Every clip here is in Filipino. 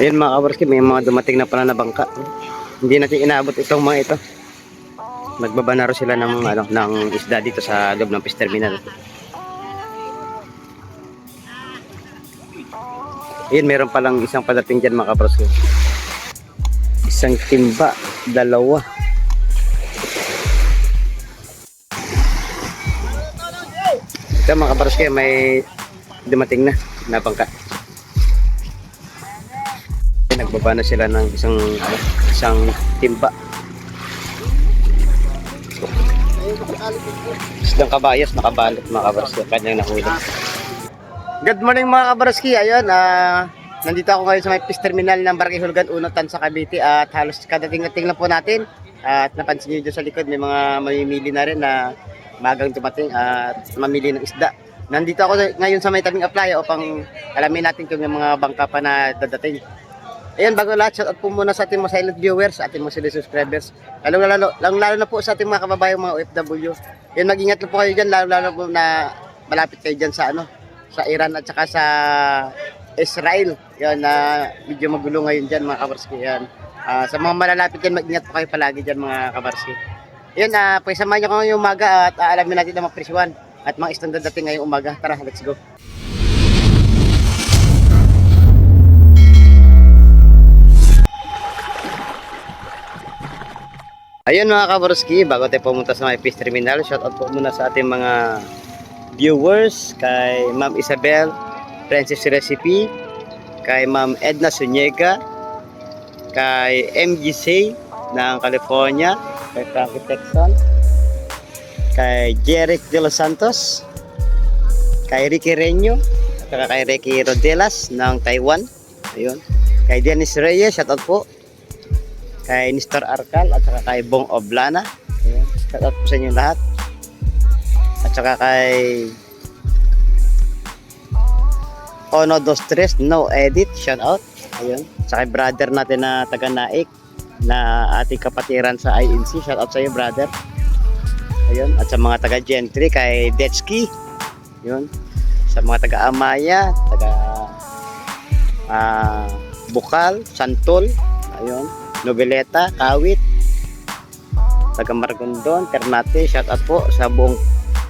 Ayun mga kabarski, may mga dumating na pala na bangka. Hindi natin inaabot itong mga ito. Nagbabanaro sila ng isda dito sa loob ng fish terminal. Ayun, meron palang isang padating dyan mga kabarski. Isang timba, dalawa. Ito mga kabarski, may dumating na bangka. Nagbaba na sila ng isang timba. Isang kabayas nakabalot mga kabarski, kanyang nahuli. Good morning mga kabarski. Ayun, nandito ako ngayon sa may fish terminal ng Barangay Hulgan Unotan sa Cavite at halos kadating-dating lang po natin. At napansin niyo dyan sa likod may mga mamimili na rin na magang dumating at mamili ng isda. Nandito ako ngayon sa may tabing apply upang alamin natin kung may mga bangka pa na dadating. Ayan, bago lahat, shoutout po muna sa ating mga silent viewers, sa ating mga silent subscribers. Lalo na po sa ating mga kababayang mga OFW. Ayan, mag-ingat po kayo dyan, lalo po na malapit kayo dyan sa sa Iran at saka sa Israel. Yan, medyo magulo ngayon dyan mga kabarski. Yan. Sa mga malalapit dyan, mag-ingat po kayo palagi dyan mga kabarski. Ayan, paisamahan nyo ko ngayong umaga at alamin natin ang mga presyuan at mga standard dating ngayong umaga. Tara, let's go. Ayun mga kabarski, bago tayo pumunta sa may fish terminal, shoutout po muna sa ating mga viewers, kay Ma'am Isabel, Princess Recipe, kay Ma'am Edna Sunyega, kay MGC ng California, kay Frankie Texan, kay Jeric De Los Santos, kay Ricky Reño, at kay Ricky Rodelas ng Taiwan. Ayun. Kay Dennis Reyes, shoutout po. Kay Nestor Arcal at saka kay Bong Oblana. Ayan. Shoutout po sa inyo lahat. At saka kay Ono Dos Tres No Edit, shoutout. Ayun. Sa kay brother natin na taga Naik na ating kapatiran sa INC, shoutout sa iyo brother. Ayun. At sa mga taga Gentry kay Detsky. Ayun. Sa mga taga Amaya, taga Bukal, Santol. Ayun. Noveleta, Kawit, taga Margondon, Ternate, shout out po sa buong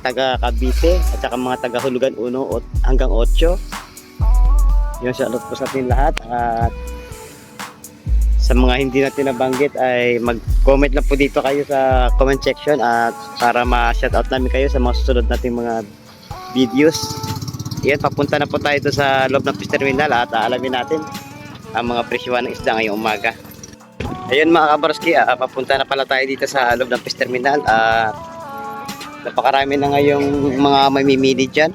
taga Cavite at saka mga taga Hulugan 1 hanggang 8. Yung shout out po sa atin lahat at sa mga hindi natin nabanggit ay mag-comment lang po dito kayo sa comment section at para ma-shout out namin kayo sa mga susunod nating mga videos. Yan, papunta na po tayo doon sa loob ng fish terminal at aalamin natin ang mga presyuhan ng isda ngayong umaga. Ayun mga kabarski, papunta na pala tayo dito sa loob ng fish terminal at napakarami na ngayong mga mamimili dyan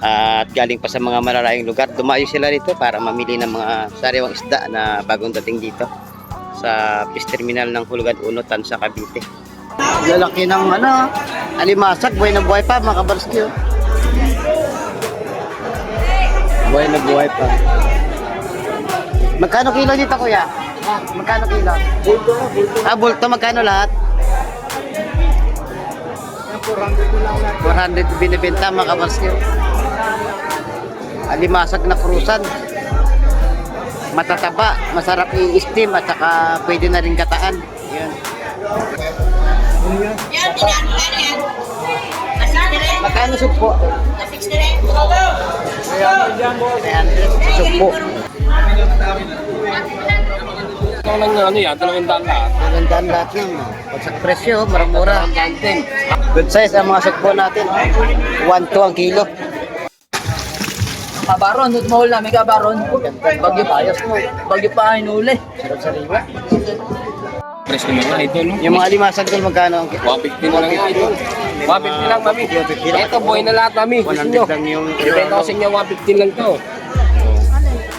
at galing pa sa mga malalayong lugar. Dumayo sila dito para mamili ng mga sariwang isda na bagong dating dito sa fish terminal ng Hulugan Unotan sa Cavite. Lalaki ng alimasag, buhay na buhay pa mga kabarski. Buhay na buhay pa. Magkano kilo dito kuya? Magkano kilo? Bulto. Bulto, magkano lahat? 400 binibenta mga kabarski. Alimasag na krusan. Matataba, masarap i-steam at saka pwede na rin gataan. Yan. Magkano sugpo? 300 sugpo. Lang na yan, 200 lahat. 200 lahat yun. Pagsak presyo, mura-mura. Good size ang mga sugpo natin. 1-2 ang kilo. Kabaron, doon mahul namin kabaron. Bagyo pa, ayos mo. Bagyo pa hinuli. Sarap-sariwa. Press ko na ito, no? Yung mga limasag doon, magkano ang 150 na lang ito. 150 lang, mami. 150 lang. Ito, buhay na lahat, mami. 100 lang yung Ibenta ko sa inyo, 150 lang to.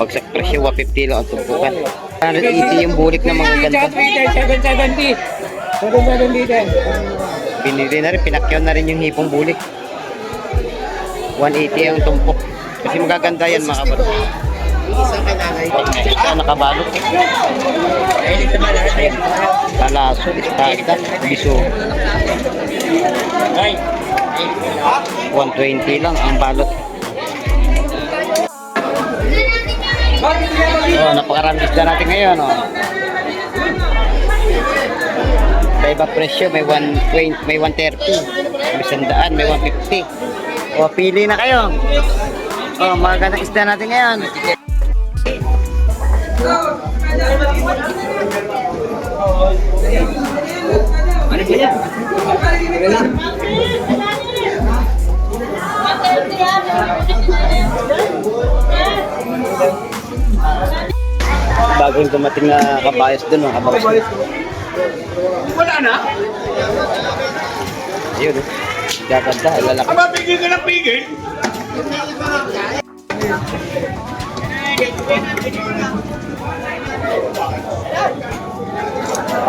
pagsak presyo, 150 lang ang tumpukan. 180 yung bulik ng mga ganda. 770. 770 din. Binili na rin, pinakyaw na rin yung hipong bulik. 180 ang tumpok. Kasi magaganda yan mga kabato. Isa nakabalot. Kalaso, istada, biso. 120 lang ang balot. napakaraming isda natin ngayon, oh. Iba presyo, may 120, may 130, may 100, may 150. O, pili na kayo. O, magandang isda natin ngayon. Ano ba yan? Bagong dumating na kabayas dun, mga kabayas. Wala na? Ayun, oh. Gaganda, lalaki. Aba, pigil ka ng pigil.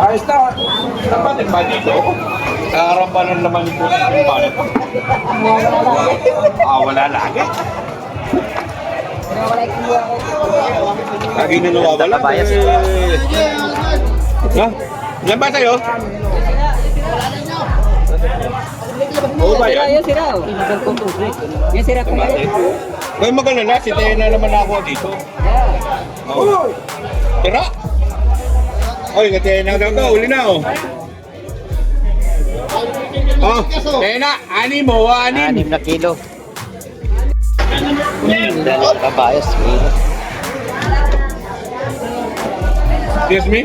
Ayos na. Dapat ba dito? Karabanan naman ito sa balat. Wala lagi. Lagi na nawawala. Kabayas. Ha? Ilan ba tayo? Oo ba yan? Yan sira. Yan sira ko. Kaya magalala, si Teo na naman ako dito. Oh. Tira! Oy, Teo na daw, uli na oh. Oh, Teo na, anim mo, anim. 6 na kilo. Kabayas, kilo. Excuse me?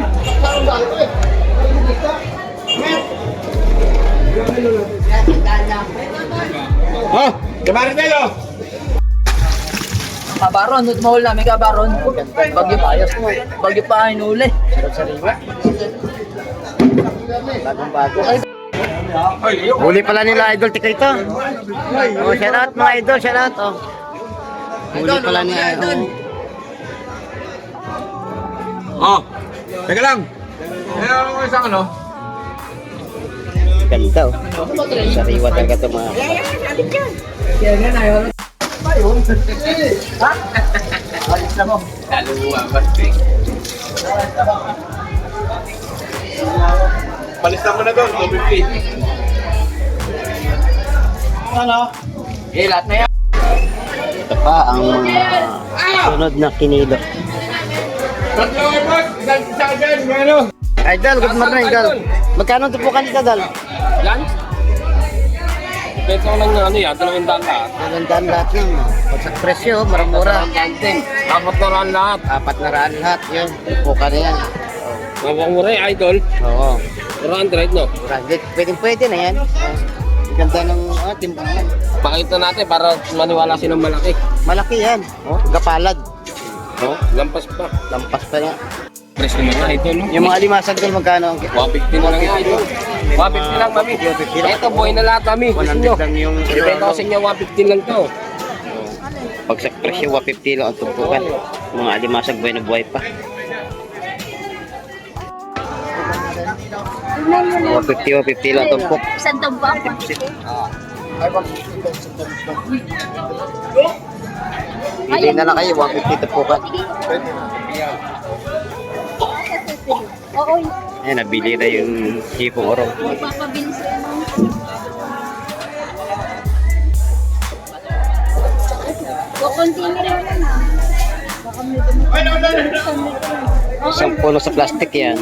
Oh, kamari tayo! Kabaron, nut mahul namin kabaron. Bagyo payas mo. Bagyo pa hinuli. Sarap-sariwa. Bagong-bago. Huli pala nila idol tika ito. Oh, shout out mga idol, shout out. Oh. Huli pala ni idol. Oh, teka lang. Meron ko isang ano? Ganda oh. Sariwa talaga ito mga. Dalawa, basti. Palista mo na doon, 250. Ano? Lahat na yan. Ito pa ang mga sunod na kinilo. Tatlo ay boss, isang dyan, ano? Idol, good morning idol. Magkano tupukan dito dal? Yan? Beto lang na ano yan, 200 lahat. Magandaan lahat yun. Pag sa presyo, maramura. Apat na raan lahat. 400 lahat yun. Tupukan na yan. Mabangura yung idol. Oo. 400 no? Pwede na yan. Ganda ng timbangan. Pakita natin para maniwala silang malaki. Malaki yan. Oh, gapalad. No? Lampas pa. Lampas pa yan. Press naman na idol no? Yung mga limasag doon magkano? 150 na lang yung idol. 150 lang mami. 150 lang. Ito buhay na lahat mami. Gusto 100 nyo. lang yung Depende ko sa inyo, 150 lang to. pag sa presyo 150 lang ang tumpukan. Mga alimasag buhay na buhay pa. 150 lang tumpok. Isang tumpok. Hindi na lang kayo 150 tumpukan. Oo, Ayan, nabili na yung hipong orong. magpapabilis rin mo. Kukunti rin mo na. Baka may dumating. Isang puno sa plastic yan.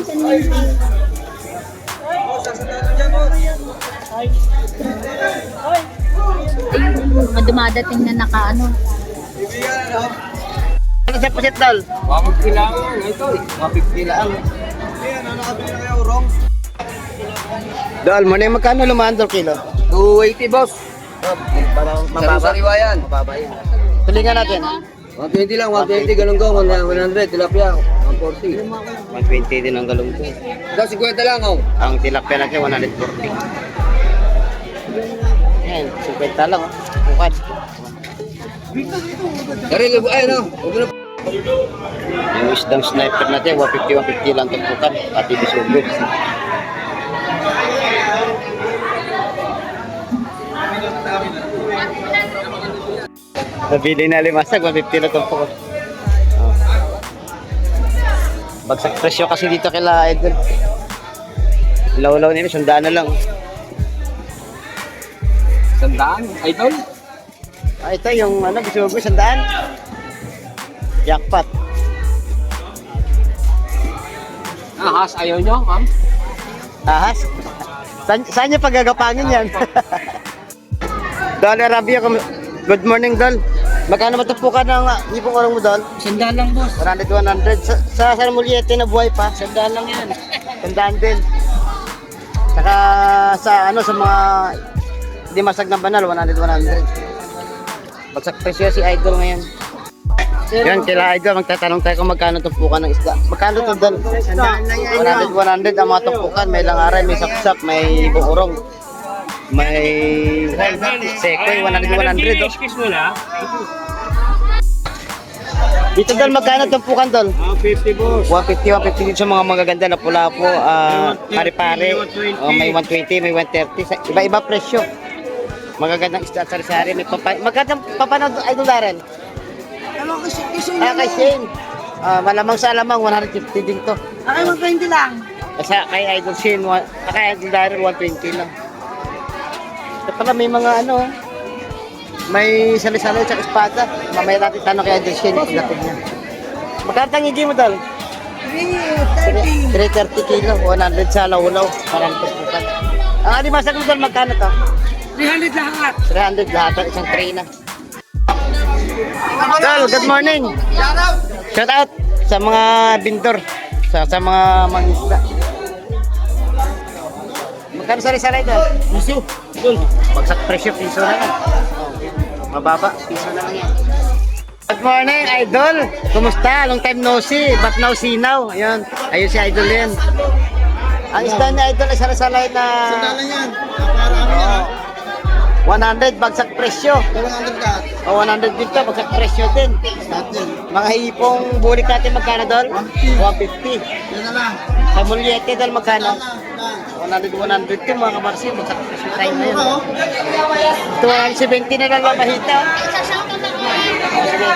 Mga dumadating na nakaano. Ano sa pusit dal? 150 lang idol. 150 lang. Dal, mo na yung magkano lumandol kilo? 280 boss. Parang mababa. Sariwa yan. Mababa yun. Tulingan natin. 120 lang, 120 ganun ko, 100 tilapia, 140. 120 din ang galong ko. Ito 50 lang oh. Ang tilapia natin 140. Yan, 50 lang oh. Bukad. Dari libo ay no. Yung isdang sniper natin, 150 lang tumpukan. At ibisugod. Nabili na limasag, 150 lang tumpukan. Oh. Bagsak presyo kasi dito kila Idol. Law-law nila, sandaan na lang. Sandaan, idol. Ah, ito yung ano, bisugod, sandaan. Jackpot. ahas ayaw nyo, ma'am? Ahas? Saan niyo paggagapangin yan? Dol Arabia, good morning Dol. Magkano matupukan ng ipong orong mo Dol? Sandal lang, boss. 100, 100. Sa San Muliete na buhay pa? Sandal lang yan. Tandaan din. Saka sa ano sa mga hindi masag ng banal 100, 100. Bagsak presyo si Idol ngayon. Yan, kila Idol, magtatanong tayo kung magkano tumpukan ng isda. Magkano to Dol? 100, 100 ang mga tumpukan. May langaray, may saksak, may buurong. May sekoy, 100, 100. Oh. Excuse mo na. Dito Dol, magkano tumpukan Dol? 50 boss. 150, 150 dito sa mga magaganda na pula-po, pare-pare. May 120, may 130. Iba-iba presyo. Magagandang isda at sari-sari. Magkano papanood Idol Darren? Ano kasi Kay Shane. Malamang sa alamang 150 din to. Ay, 120 lang. Sa kay Idol Shane, kay Idol Darren 120 lang. Ito pala may mga ano, may sali-sali at espada. Mamaya natin tanong kay Idol Shane. Pagdating niya. Magkano tangigi mo Dol? 330. 330 kilo, 100 sa lawlaw. Parang tumpukan. Ang alimasag mo Dol, magkano to? 300 lahat. 300 lahat, isang tray na. Tol, good morning. Shout out sa mga vendor, sa mga mangisda. Magkano sari-sari doon? Piso. Bagsak presyo, piso na lang. Mababa, piso na lang yan. Good morning, Idol. Kumusta? Long time no see. But now see now. Ayun, ayun si Idol yan. Ang isda niya, Idol, ay sari-sari na... Sandalan yan. Para ano 100 bagsak presyo. 100 ka. O 100 din to, bagsak presyo din. Natin. Mga hipong bulik natin magkano Dol? 150. Yan na lang. Sa Muliete Dol magkano? 100, 100 to mga kamarsi. Bagsak presyo tayo na yun. Ito 170 na lang mabahita. Sige.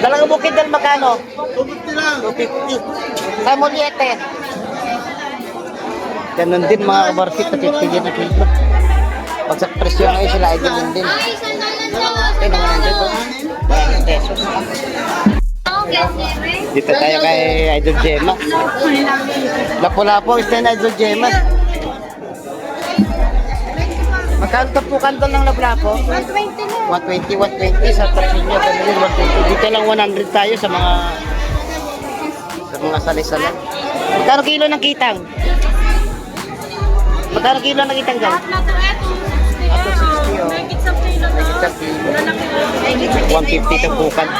Dalang bukid Dol magkano? 250 lang. 250. Sa Muliete. Ganun din mga kamarsi. Patitigyan na kilo. Bagsak presyo ngayon sila Idol din. Ay, sandalan daw. Ito naman ang dito. 100 pesos. Dito tayo kay Idol Gemma. Lapu-lapu, ito na Idol Gemma. Magkano tapukan doon ng lapu-lapu? 120 120 sa presyo niya. 120. Dito lang 100 tayo sa mga sali-sali. Magkano kilo ng kitang? Magkano kilo ng kitang dyan? Ato 60 oh. Sa kilo. 150 tapukan.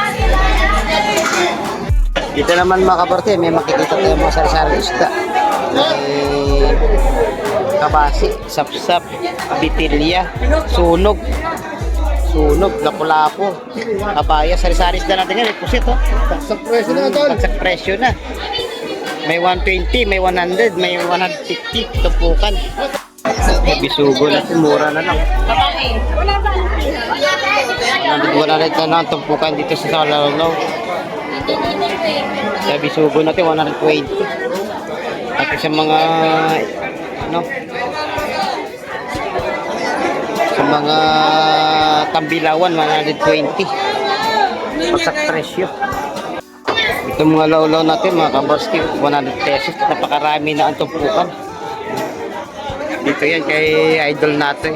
Dito naman mga kabarte, may makikita tayo mga sari-sari isda. May kabasi, sapsap, bitilya, sunog, lapu-lapu, kabaya, sari-sari isda natin yan. May pusit oh. Bagsak presyo na Tol. Bagsak presyo na. May 120, may 100, may 150 tapukan. May bisugo natin, mura na lang. Wala na ang tumpukan dito sa Salalaw. Sa bisugo natin 120. At sa mga ano sa mga tambilawan 120. Pasak presyo. Itong mga lawlaw natin mga kabarski 100 pesos. Napakarami na ang tumpukan. Dito yan kay Idol natin.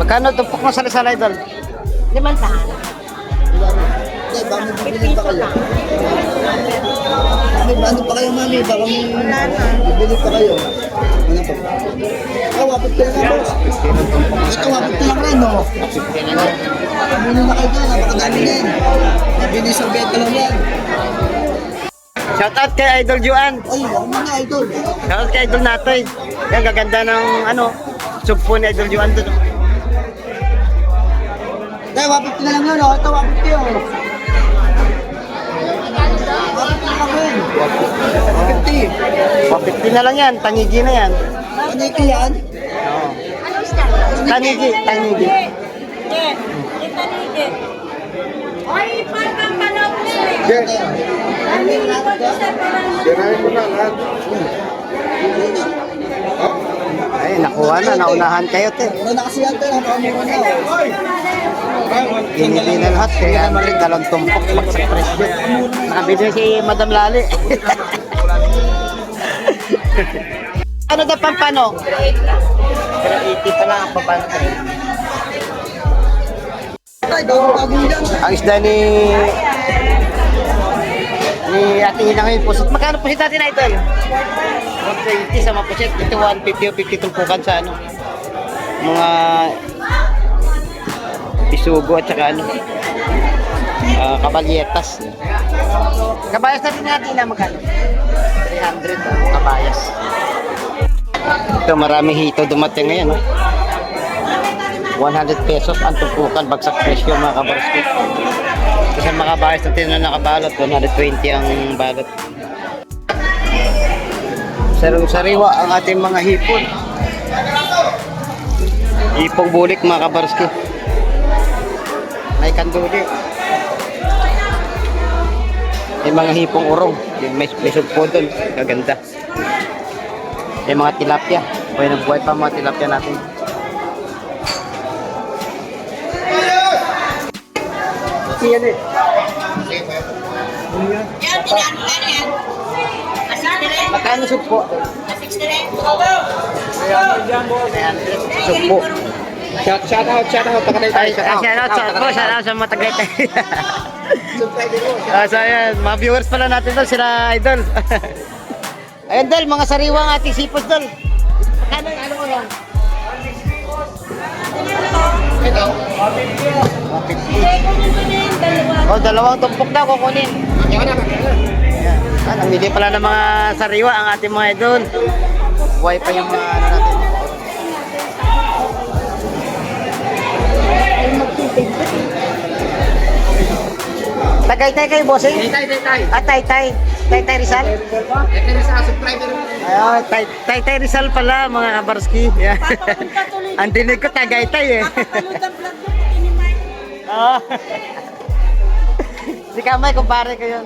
Magkano tumpok mo sali-sali Idol? 500. Bibili pa kayo. Ano pa kayo, mami? Baka bibili pa kayo. Ano pa? Wapit ka lang, boss. Wapit ka lang rin, no? Bibili na kayo dyan. Napakadami na yan. Bibili sa beta lang yan. Shout out kay Idol Juan. Ay, ako muna, idol. Shout out kay Idol Natoy. Yan gaganda ng ano, sugpo ni Idol Juan doon. Kaya wapit ka na lang yun, no? Ito, wapit kayo. Wapit ka lang yun. 150 na lang yan, tangigi na yan. Ano ito yan? Oo. Tangigi. Ay, pagpapanap niya. Yes. Sirahin mo na lahat. Ay, nakuha na, naunahan kayo, te. Mura na kasi yan, te. Napakamura na. Binili na lahat, kaya dalawang tumpok, bagsak presyo. Nakabili si Madam Lali. Ano daw pampano? 80 pa lang ang pampano. Tay, bagong yan. Ang isda ni Ate Hina ngayon po. Magkano po si natin na ito? 120 sa mapusit. Ito 150 o 50 tumpukan sa ano. Mga bisugo at saka ano. Kabalyetas. Kabayas natin na magkano? 300 kabayas. Ito maraming hito dumating ngayon. 100 pesos ang tumpukan, bagsak presyo mga kabarski. Kasi mga kabayas natin na nakabalot, 120 ang balot. Sariwa ang ating mga hipon. Hipong bulik mga kabarski. May kanduli. May mga hipong urong. May sugpo doon. Gaganda. May mga tilapia. Buhay na buhay pa mga tilapia natin. Yan eh. Magkano sugpo? 60 sugpo. Shout out. Tagaytay. Shout out sa mga Tagaytay. So ayan, mga viewers pala natin doon, sila Idol. Ayun Dol, mga sariwang ating sipos Dol. Magkano yung ano ko lang? Ito? 150. Oh, dalawang tumpok daw kukunin. Ayan. Namili pala ng mga sariwa ang ating mga Idol. Buhay pa yung mga ano natin. Tagaytay kayo, bossing? Tay. Ah, Taytay. Taytay Rizal? Ayun, Taytay Rizal pala, mga kabarski. Yeah. Ang dinig ko, Tagaytay eh. Oo. Si Kamay, kumpare ko yun.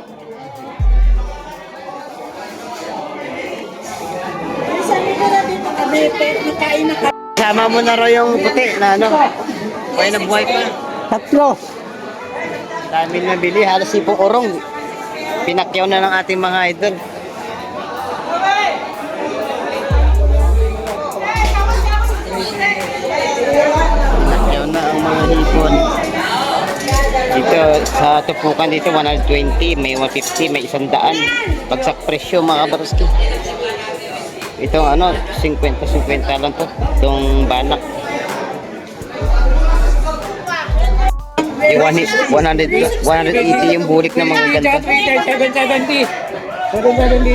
Sama mo na raw yung puti na ano. Buhay na buhay pa. Tatlo. Dami na bili, halos ipong orong. Pinakyaw na ng ating mga idol. Pinakyaw na ang mga hipon. Dito sa tupukan dito 120, may 150, may 100. Bagsak presyo mga kabarski. Itong ano, 50 lang to. Itong banak. Yung 180 yung bulik na mga ganda. 770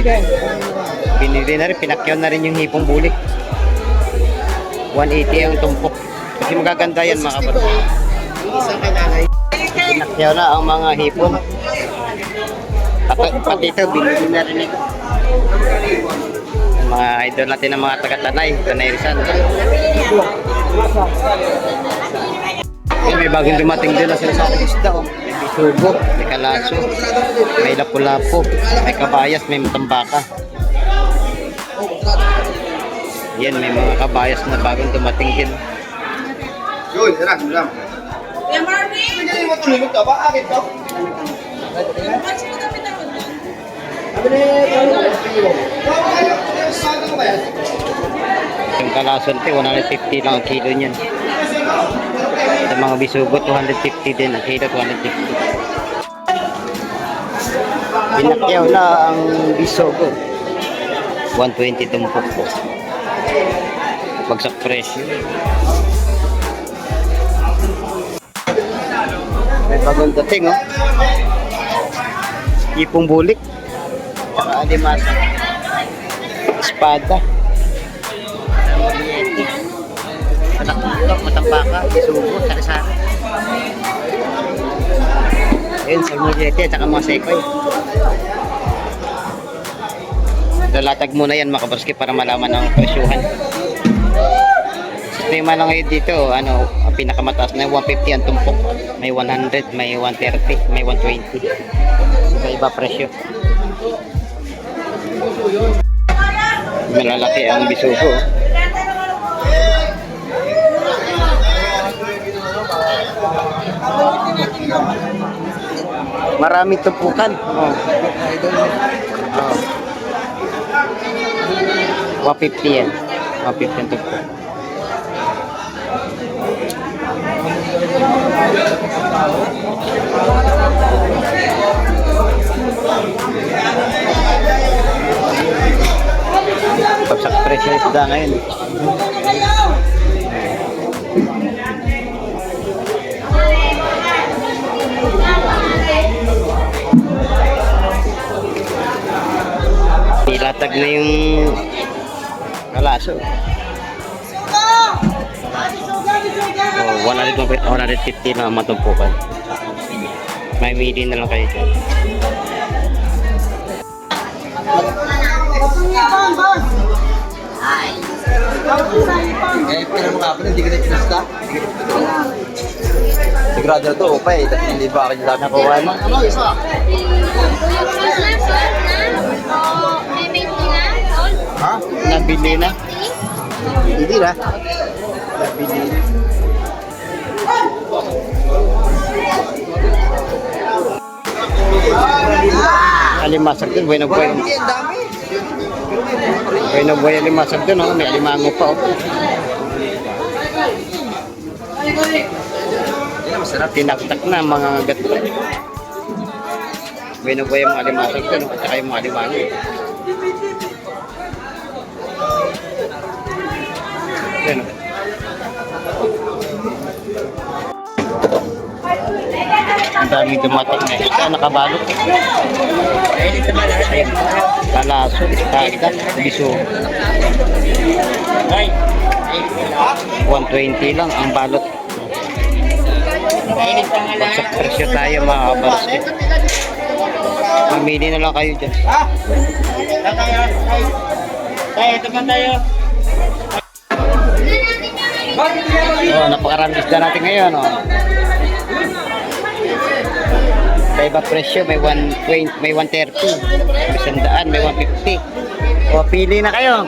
din. Binili na rin, pinakyaw na rin yung hipong bulik. 180 ang tumpok. Kasi magaganda yan mga kabarski. Pinakyaw na ang mga hipon. Pati ito, binili na rin ito. Mga idol natin ng mga taga-Tanay, Tanay Rizal. May bagong dumating din na sila sa isda. May bisugo, may kalaso, may lapu-lapu, may kabayas, may matambaka. Yan, may mga kabayas na bagong dumating din. Yun, hirang. Hindi mo tulunod ka ba? Agad ka? Yung kalasonte, 150 lang ang kilo niyan. Sa mga bisugo, 250 din. Ang kilo, 250. Pinakyaw na ang bisugo. 120 tumpok po. Bagsak presyo. May bagong dating, oh. Ipong bulik. Saka alimasa. Espada. Malakot, matambaka, bisugo, sari-sari. Ayun, salmulete at saka mga sekoy. Lalatag muna yan mga kabarski para malaman ang presyuhan. Sistema lang ngayon dito, ano, ang pinakamataas na 150 ang tumpok. May 100, may 130, may 120. Iba-iba presyo. Malalaki ang bisugo. Marami tumpukan. Oh. Oh. 150 yan. 150 ang tumpukan. Pagsak presyo isda ngayon. Nilatag na yung kalaso. Oh, 150 na matumpukan. May mili na lang kayo dyan. Eh, pero mga kapatid, hindi ka na pinasta. Sigurado na to, upay. Tapos hindi ba akin lahat nakuha mo? Ano, isa? Ha? Nabili na? Hindi na. Nabili. Alimasag din, buhay na buhay. Hindi, ang dami. Buhay na buhay alimasag din, oh. May alimango pa, oh. Masarap, tinaktak na mga gato. Buhay na buhay yung mga alimasag din, oh. At saka yung mga alimango. Yan, oh. Ang daming dumating na isda, nakabalot. Kalaso, istaga, biso. 120 lang ang balot. Pagsak presyo tayo mga kabasket. Mamili na lang kayo dyan. Oh, napakarami isda natin ngayon. Oh. Sa iba presyo, may 120, may 130, may 100, may 150. O, pili na kayo.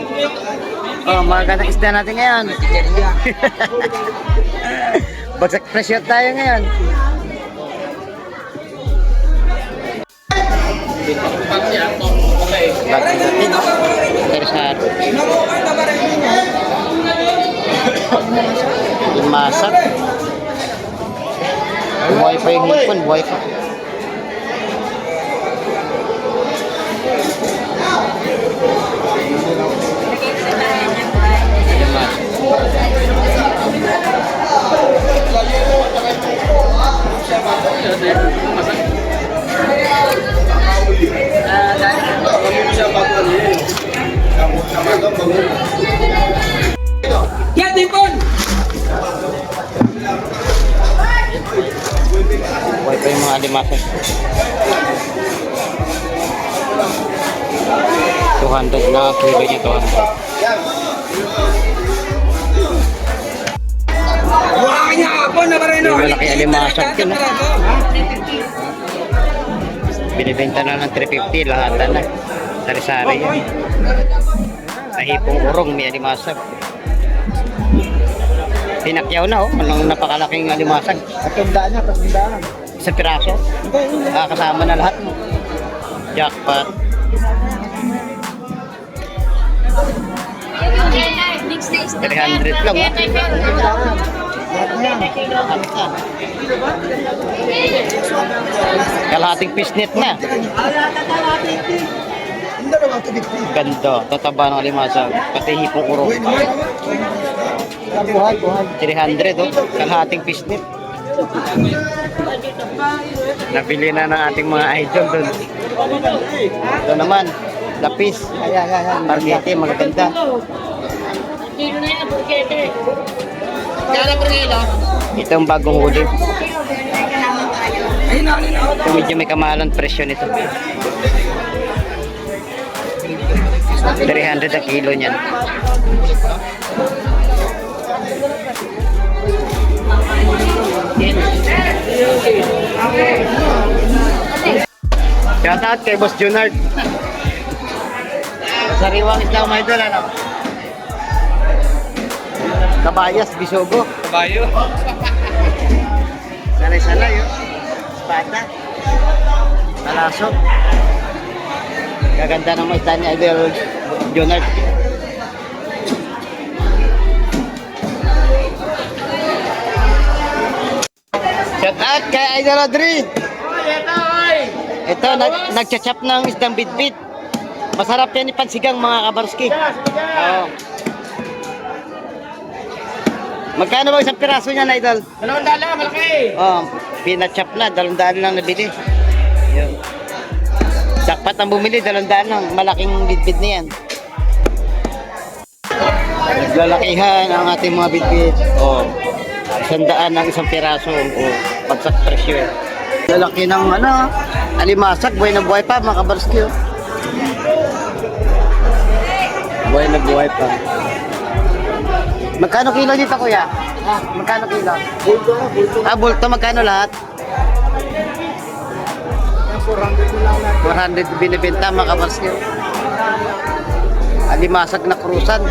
O, magandang isda natin ngayon. Bagsak presyo tayo ngayon. Bagsak natin, no? Interesado. Imasak. Buhay pa yung hipon, buhay pa. Yan, Tipon! Buhay pa yung mga alimasag. 200 na kilo niya, 200. Yung malaki alimasag yun, no? Binibenta na ng 350, lahat na. Sari-sari yan. Nahipong urong, may alimasag. Pinakyaw na, oh. Anong napakalaking alimasag. Katundaan niya, katundaan. Sa piraso. Kasama na lahat mo. Jackpot. Next day is 300 lang, oh. Kalahating pisnet na. Ang dalawang tubig-tubig. Ganda. Tataba ng alimasag. Pati hipong urong. Buhay, buhay. 300, oh. Kalahating pisnet. Nabili na ng ating mga idol doon. Ito naman, lapis. Ayan. Margete, magaganda. Kilo na yan, burgete. Ito ang bagong huli. Ito medyo may kamahalan presyo nito. 300 ang kilo niyan. Shout out kay Boss Junard. Sariwang isla mga idol, ano? Kabayas, Bisogo. Kabayo. Sanay-sanay yun. Espada. Talasok. Gaganda ng mga isda ni Idol Jonard. Shout out kay Idol Audrey. Ito, nagchachap ng isdang bitbit. Masarap yan ipansigang mga kabarski. Oo. Magkano ba isang piraso niya na Idol? 200 malaki. Oh, pinachap na, 200 lang nabili. Yun. Dakpat ang bumili, 200 lang. Malaking bitbit na yan. Lalakihan ang ating mga bitbit. Oh, 100 ang isang piraso. Oh, pagsak presyo. Lalaki ng ano, alimasag, buhay na buhay pa mga kabarski. Oh. Buhay na buhay pa. Magkano kilo dito kuya? Magkano kilo? Bulto. Bulto magkano lahat? 400 binibenta mga kabarski. Alimasag na krusan.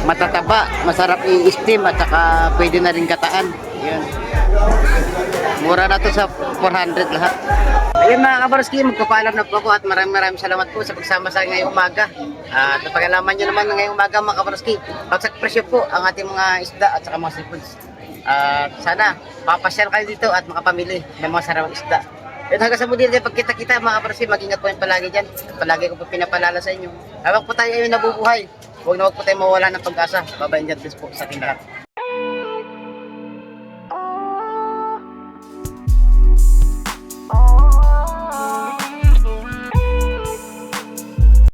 Matataba, masarap i-steam at saka pwede na rin kataan. Yan. Mura na to sa 400 lahat. Ayun mga kabarski, magpapaalam na po ako at maraming salamat po sa pagsama sa ngayong umaga. At napagalaman nyo naman ngayong umaga mga kabarski, bagsak presyo po ang ating mga isda at saka mga seafoods. Sana papasyal kayo dito at makapamili ng mga sarawang isda. At hanggang sa muli din pagkita-kita mga kabarski, mag-ingat po yung palagi dyan. Palagi ko po pinapalala sa inyo. Habang po tayo ay nabubuhay, huwag na huwag po tayo mawala ng pag-asa. Babayin dyan po sa ating lahat.